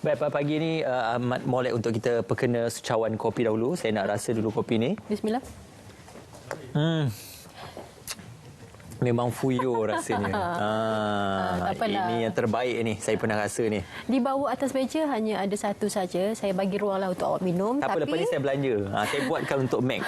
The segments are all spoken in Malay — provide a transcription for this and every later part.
Baik, pagi ni amat molek untuk kita perkena secawan kopi dahulu. Saya nak rasa dulu kopi ni. Bismillah. Memang fuyo rasanya. Ini yang terbaik ni saya pernah rasa ni. Di bawah atas meja hanya ada satu saja. Saya bagi ruanglah untuk awak minum. Tak apa, lepas ni saya belanja. Saya buatkan untuk Mac.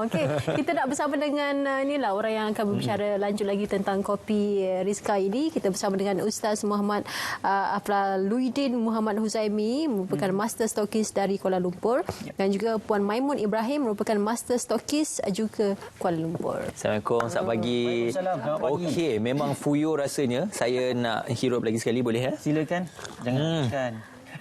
Okey, kita nak bersama dengan inilah orang yang akan berbicara lanjut lagi tentang kopi Rizka ini. Kita bersama dengan Ustaz Muhammad Aflaluddin Muhammad Huzaimi, merupakan Master Stokis dari Kuala Lumpur, dan juga Puan Maimun Ibrahim, merupakan Master Stokis juga Kuala Lumpur. Assalamualaikum, selamat pagi. Okey, memang fuyo rasanya. Saya nak hirup lagi sekali, boleh ya? Silakan. Jangan habiskan.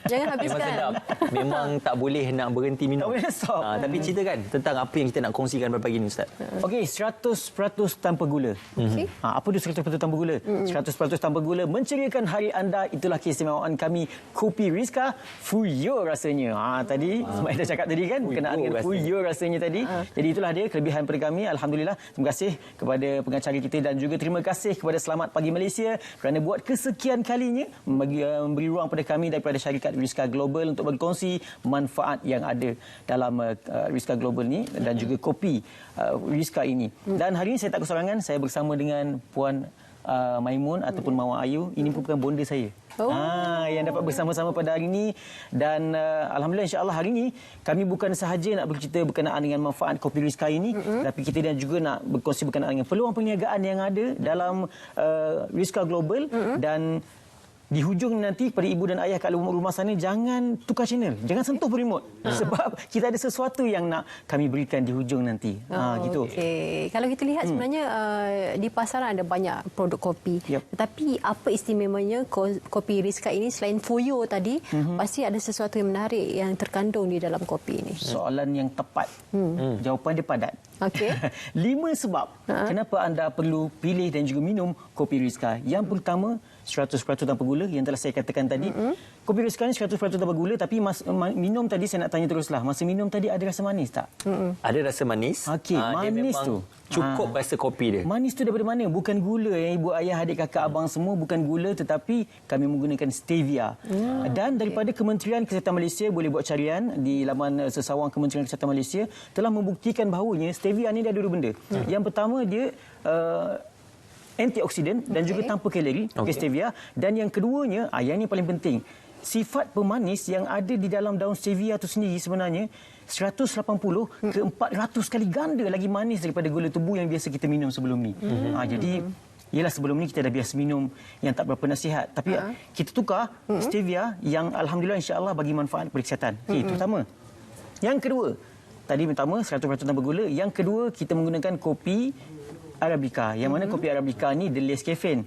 Jangan Memang habiskan. sedap. Memang tak boleh nak berhenti minum. Tak boleh stop. Tapi ceritakan tentang apa yang kita nak kongsikan pada pagi ni, Ustaz. Okey, 100% tanpa gula. Okey. Apa tu 100% tanpa gula? 100% tanpa gula menceriakan hari anda. Itulah keistimewaan kami, Kopi Rizka Fuyo rasanya. Tadi Ismail dah cakap tadi kan, berkenaan dengan fuyo rasanya tadi. Jadi itulah dia kelebihan pada kami. Alhamdulillah. Terima kasih kepada pengacara kita dan juga terima kasih kepada Selamat Pagi Malaysia kerana buat kesekian kalinya memberi ruang pada kami daripada syarikat Rizka Global untuk berkongsi manfaat yang ada dalam Rizka Global ni dan juga kopi Rizka ini. Dan hari ini saya tak kesorangan, saya bersama dengan Puan Maimun ataupun Mawar Ayu. Ini merupakan bonda saya. Yang dapat bersama-sama pada hari ini. Dan alhamdulillah, insya-Allah hari ini kami bukan sahaja nak bercerita berkenaan dengan manfaat kopi Rizka ini, tapi kita dan juga nak berkongsi berkenaan dengan peluang perniagaan yang ada dalam Rizka Global. Dan di hujung nanti kepada ibu dan ayah kat rumah sana, jangan tukar channel, jangan sentuh remote, sebab kita ada sesuatu yang nak kami berikan di hujung nanti. Gitu. Okey. Kalau kita lihat sebenarnya di pasaran ada banyak produk kopi. Tetapi apa istimewanya kopi Rizka ini selain fuyo tadi, pasti ada sesuatu yang menarik yang terkandung di dalam kopi ini. Soalan yang tepat. Jawapan dia padat. Okey. 5 sebab kenapa anda perlu pilih dan juga minum kopi Rizka. Yang pertama, 100% tanpa gula yang telah saya katakan tadi. Kopi Rizka ni 100% tanpa gula, tapi minum tadi saya nak tanya teruslah. Masa minum tadi ada rasa manis tak? Ada rasa manis. Okey, manis tu. Cukup rasa kopi dia. Manis tu daripada mana? Bukan gula yang ibu ayah, adik kakak, abang semua, bukan gula, tetapi kami menggunakan stevia. Dan daripada Kementerian Kesihatan Malaysia, boleh buat carian di laman sesawang Kementerian Kesihatan Malaysia, telah membuktikan bahawanya stevia ni dia ada 2 benda. Yang pertama, dia antioksidan dan juga tanpa kalori, stevia. Dan yang keduanya, yang ini paling penting, sifat pemanis yang ada di dalam daun stevia itu sendiri sebenarnya 180 ke 400 kali ganda lagi manis daripada gula tubuh yang biasa kita minum sebelum ni. Jadi ialah sebelum ni kita dah biasa minum yang tak berapa nasihat, tapi kita tukar stevia yang alhamdulillah insya-Allah bagi manfaat pada kesihatan. Itu pertama. Yang kedua, tadi pertama 100% tanpa gula, yang kedua kita menggunakan kopi Arabica, yang mana kopi Arabica ni dia less caffeine.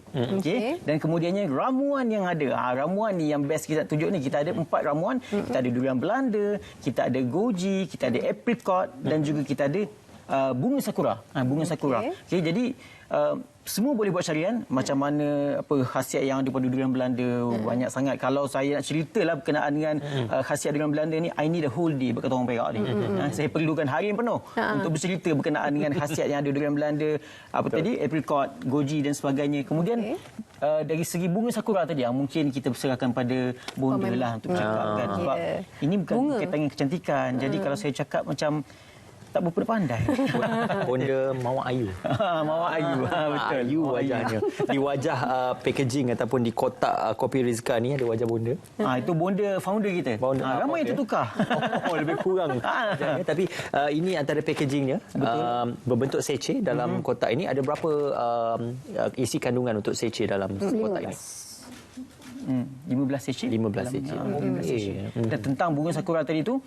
Dan kemudiannya ramuan yang ada. Ramuan ni yang best kita tunjuk ni, kita ada 4 ramuan. Kita ada durian Belanda, kita ada goji, kita ada apricot dan juga kita ada bunga sakura. Bunga sakura. Jadi semua boleh buat carian macam mana khasiat yang ada pada durian Belanda. Banyak sangat. Kalau saya nak ceritalah berkenaan dengan khasiat durian Belanda ni, I need a whole day, berkata orang Perak ni. Saya perlukan hari yang penuh untuk bercerita berkenaan dengan khasiat yang ada durian Belanda, tadi apricot, goji dan sebagainya. Kemudian dari segi bunga sakura tadi, mungkin kita serahkan pada bonda lah untuk cakap kan, sebab ini bukan berkaitan dengan kecantikan. Jadi kalau saya cakap macam tak berapa pandai. Bonda Mawar Ayu. Mawar Ayu. Betul. Ayu wajahnya. Di wajah packaging ataupun di kotak kopi Rizka ni ada wajah bonda. Itu bonda founder kita. Ramai yang tertukar. Lebih kurang. Tapi ini antara packagingnya. Berbentuk sachet dalam kotak ini. Ada berapa isi kandungan untuk sachet dalam kotak ini? 15 sachet. 15 sachet. Dan tentang bunga sakura tadi tu,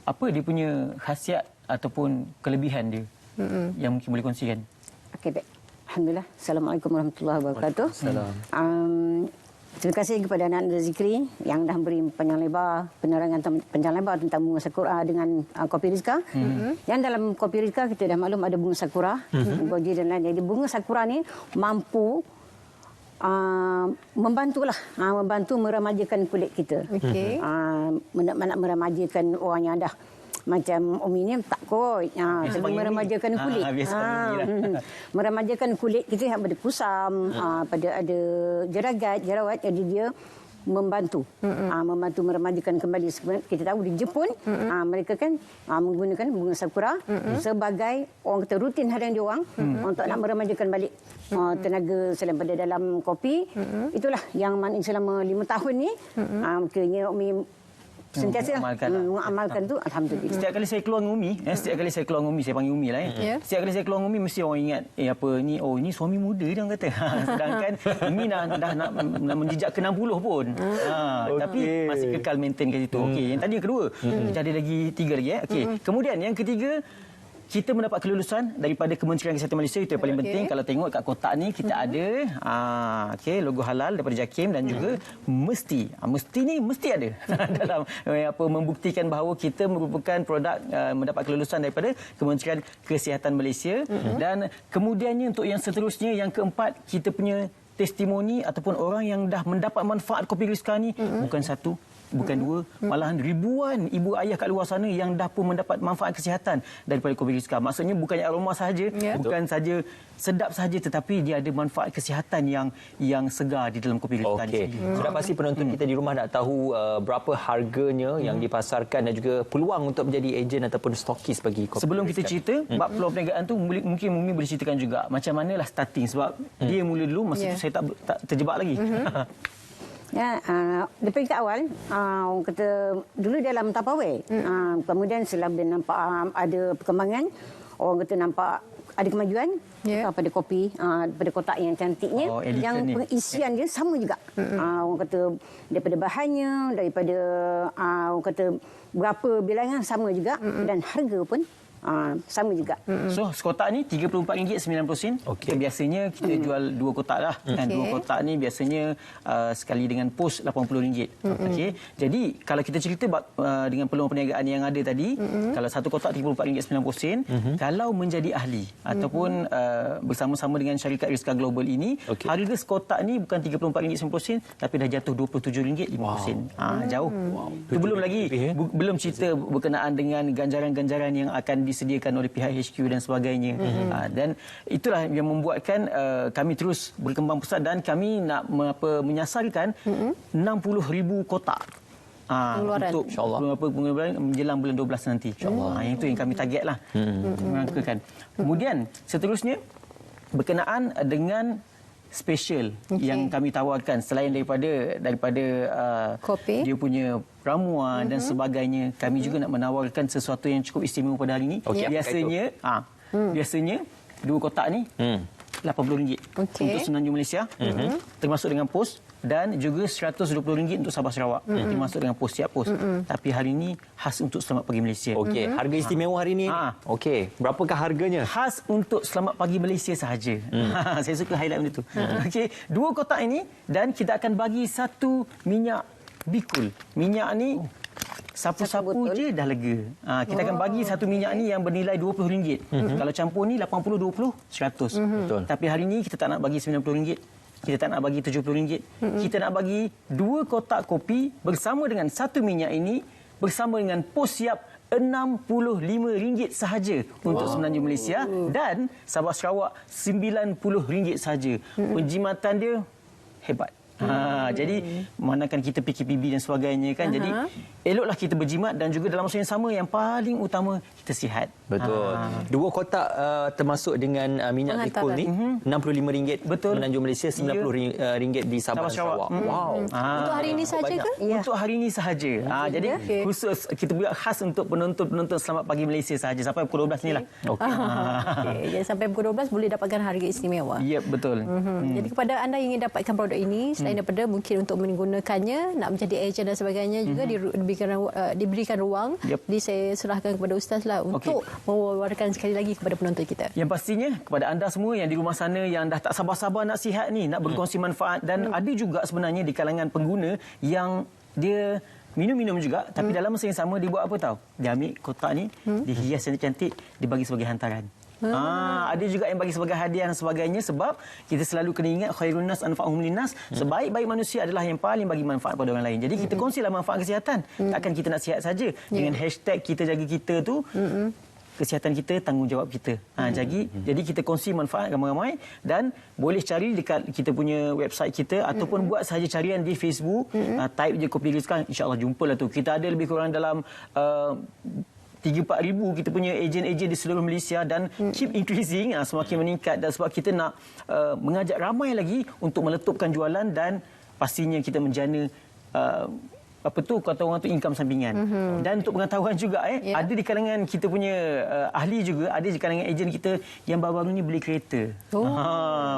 apa dia punya khasiat ataupun kelebihan dia yang mungkin boleh kongsikan? Okey, baik. Alhamdulillah. Assalamualaikum warahmatullahi wabarakatuh. Terima kasih kepada anak Zikri yang dah beri penerangan panjang lebar tentang bunga sakura dengan kopi Rizka. Yang dalam kopi Rizka kita dah maklum ada bunga sakura, goji dan lain. Jadi bunga sakura ni mampu membantu meremajakan kulit kita. Nak meremajakan orang yang dah macam Umi ni tak kot. Meremajakan kulit. Meremajakan kulit kita yang pada kusam, pada ada jerawat. Jadi dia membantu membantu meremajakan kembali. Kita tahu di Jepun mereka kan menggunakan bunga sakura sebagai orang kata rutin harian dia orang untuk nak meremajakan balik tenaga selain pada dalam kopi. Itulah yang mana selama 5 tahun ni kena Umi sentiasa mengamalkan tu, alhamdulillah. Setiap kali saya keluar dengan Umi, saya panggil Umi lah. Setiap kali saya keluar dengan Umi mesti orang ingat apa ni, ini suami muda dia orang kata. Sedangkan Umi dah nak menjejak ke 60 pun. Tapi masih kekal maintain kat situ. Okey, yang tadi yang kedua. Kita ada lagi 3 lagi Okey. Kemudian yang ketiga, kita mendapat kelulusan daripada Kementerian Kesihatan Malaysia. Itu yang paling penting. Kalau tengok kat kotak ni kita ada logo halal daripada JAKIM dan juga mesti ada dalam membuktikan bahawa kita merupakan produk mendapat kelulusan daripada Kementerian Kesihatan Malaysia. Dan kemudiannya untuk yang seterusnya, yang keempat, kita punya testimoni ataupun orang yang dah mendapat manfaat kopi Rizka ni bukan satu, bukan dua, malahan ribuan ibu ayah kat luar sana yang dah pun mendapat manfaat kesihatan daripada kopi Rizka. Maksudnya bukannya aroma sahaja, bukan saja sedap sahaja, tetapi dia ada manfaat kesihatan yang segar di dalam kopi Rizka. Sudah pasti penonton kita di rumah nak tahu berapa harganya yang dipasarkan dan juga peluang untuk menjadi ejen ataupun stokis bagi kopi Sebelum Rizka. kita cerita bab peluang perniagaan tu, mungkin Umi boleh ceritakan juga macam manalah starting, sebab dia mula dulu masa tu saya tak terjebak lagi. Ya, daripada awal, orang kata dulu dalam Tupperware. Kemudian setelah nampak ada perkembangan, orang kata nampak ada kemajuan pada kopi, pada kotak yang cantiknya, yang pengisian dia sama juga. Orang kata daripada bahannya, daripada orang kata berapa bilangan sama juga, dan harga pun sama juga. So sekotak ni RM34.90. Biasanya kita jual 2 kotak lah. Dan 2 kotak ni biasanya sekali dengan pos RM80. Jadi kalau kita cerita dengan peluang perniagaan yang ada tadi, kalau satu kotak RM34.90, kalau menjadi ahli ataupun bersama-sama dengan syarikat Rizka Global ini, harga sekotak ni bukan RM34.90 tapi dah jatuh RM27.50. Jauh. Itu belum lagi, belum cerita berkenaan dengan ganjaran-ganjaran yang akan disediakan oleh pihak HQ dan sebagainya. Dan itulah yang membuatkan kami terus berkembang pesat dan kami nak menyasarkan 60,000 kotak. Untuk pengeluaran menjelang bulan 12 nanti. Yang itu yang kami targetlah. Mengangkakan. Kemudian seterusnya berkenaan dengan special yang kami tawarkan selain daripada kopi, dia punya ramuan dan sebagainya, kami juga nak menawarkan sesuatu yang cukup istimewa pada hari ini. Biasanya 2 kotak ni RM80 untuk Semenanjung Malaysia, termasuk dengan pos, dan juga RM120 untuk Sabah Sarawak, termasuk dengan pos, siap pos. Tapi hari ini khas untuk Selamat Pagi Malaysia. Harga istimewa hari ini. Berapakah harganya? Khas untuk Selamat Pagi Malaysia sahaja. Saya suka highlight benda tu. 2 kotak ini, dan kita akan bagi 1 minyak bikul. Minyak ni sapu-sapu je dah lega. Kita akan bagi 1 minyak ni yang bernilai RM20. Kalau campur ni 80, 20, 100. Tapi hari ni kita tak nak bagi RM90. Kita tak nak bagi RM70. Kita nak bagi 2 kotak kopi bersama dengan 1 minyak ini, bersama dengan pos siap RM65 sahaja untuk Semenanjung Malaysia, dan Sabah Sarawak RM90 sahaja. Penjimatan dia hebat. Jadi manakan kita PKPB dan sebagainya kan. Jadi eloklah kita berjimat, dan juga dalam masa yang sama yang paling utama kita sihat. Betul. 2 kotak termasuk dengan minyak bikul ni RM65. Betul. Semenanjung Malaysia RM90 di Sabah dan Sarawak. Untuk hari ini saja ke? Untuk hari ini sahaja. Jadi khusus kita buat khas untuk penonton-penonton Selamat Pagi Malaysia sahaja sampai pukul 12 ni lah. Jadi sampai pukul 12 boleh dapatkan harga istimewa. Ya, betul. Jadi kepada anda yang ingin dapatkan produk ini, selain daripada mungkin untuk menggunakannya, nak menjadi ejen dan sebagainya, juga diberikan ruang. Jadi saya serahkan kepada Ustaz lah untuk mewawarkan sekali lagi kepada penonton kita. Yang pastinya kepada anda semua yang di rumah sana yang dah tak sabar-sabar nak sihat ni, nak berkongsi manfaat, dan ada juga sebenarnya di kalangan pengguna yang dia minum-minum juga, tapi dalam masa yang sama dia buat apa tahu? Dia ambil kotak ni, dihias cantik-cantik, dibagi sebagai hantaran. Ada juga yang bagi sebagai hadiah dan sebagainya, sebab kita selalu kena ingat khairun nas anfa'uhum linnas, sebaik-baik manusia adalah yang paling bagi manfaat pada orang lain. Jadi kita kongsilah manfaat kesihatan. Takkan kita nak sihat saja dengan hashtag kita jaga kita tu. kesihatan kita tanggungjawab kita. Jadi kita kongsi manfaat ramai-ramai dan boleh cari dekat kita punya website kita ataupun buat sahaja carian di Facebook, type je Kopi Rizka, insya-Allah jumpalah tu. Kita ada lebih kurang dalam 3-4 ribu kita punya ejen-ejen di seluruh Malaysia dan keep increasing, semakin meningkat, dan sebab kita nak mengajak ramai lagi untuk meletupkan jualan dan pastinya kita menjana kata orang tu income sampingan. Dan untuk pengetahuan juga ada di kalangan kita punya ahli juga, ada di kalangan ejen kita yang baru-baru ni beli kereta.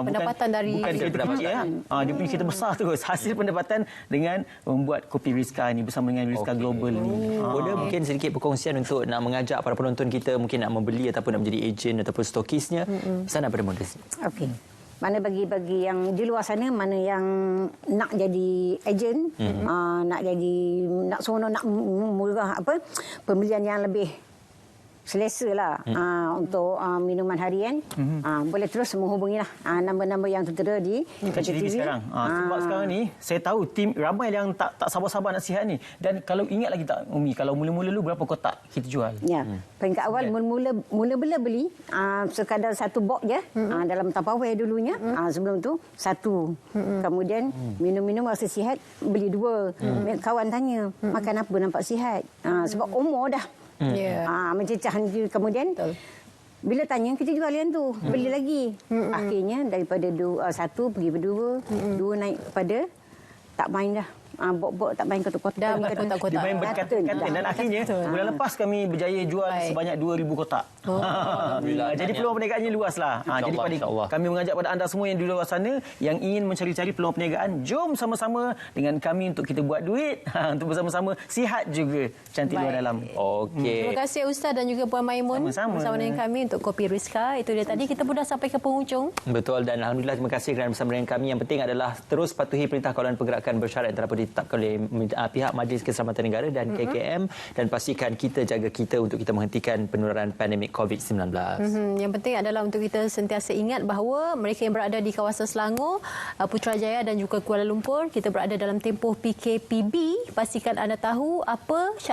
Pendapatan dari bukan kereta kecil dia punya kereta besar terus. Hasil pendapatan dengan membuat Kopi Rizka ni bersama dengan Rizka Global ni. Boda mungkin sedikit perkongsian untuk nak mengajak para penonton kita mungkin nak membeli ataupun nak menjadi ejen ataupun stokisnya. Pesan apa Boda? Okey. Mana bagi yang di luar sana, mana yang nak jadi ejen, nak seronok, nak murah pembelian yang lebih selesa lah untuk minuman harian, boleh terus menghubungilah nombor-nombor yang tertera di TV sekarang. Sebab sekarang ni saya tahu tim ramai yang tak sabar-sabar nak sihat ni. Dan kalau ingat lagi tak Umi, kalau mula-mula dulu berapa kotak kita jual? Ya. Peringkat awal mula-mula beli sekadar satu box je dalam Tupperware dulunya. Sebelum tu satu. Kemudian minum-minum rasa sihat beli 2. Kawan tanya, makan apa nampak sihat? Sebab umur dah. Mencecah. Kemudian bila tanya, kita jual yang tu, beli lagi. Akhirnya daripada 1 pergi ke 2 naik kepada tak main dah. Bok-bok tak main kotak-kotak. Dia main berkata-kata. Dan akhirnya bulan lepas kami berjaya jual sebanyak 2,000 kotak. Jadi peluang perniagaannya luas lah. Jadi kami mengajak pada anda semua yang di luar sana yang ingin mencari-cari peluang perniagaan, jom sama-sama dengan kami untuk kita buat duit, untuk bersama-sama sihat juga cantik luar dalam. Terima kasih Ustaz dan juga Puan Maimun bersama dengan kami untuk Kopi Rizka. Itu dia tadi, kita pun dah sampai ke penghujung. Betul, dan alhamdulillah terima kasih kerana bersama dengan kami. Yang penting adalah terus patuhi perintah kawalan pergerakan bersyarat yang telah ditetapkan oleh pihak Majlis Keselamatan Negara dan KKM, dan pastikan kita jaga kita untuk kita menghentikan penularan pandemik COVID-19. Yang penting adalah untuk kita sentiasa ingat bahawa mereka yang berada di kawasan Selangor, Putrajaya dan juga Kuala Lumpur, kita berada dalam tempoh PKPB. Pastikan anda tahu apa syarat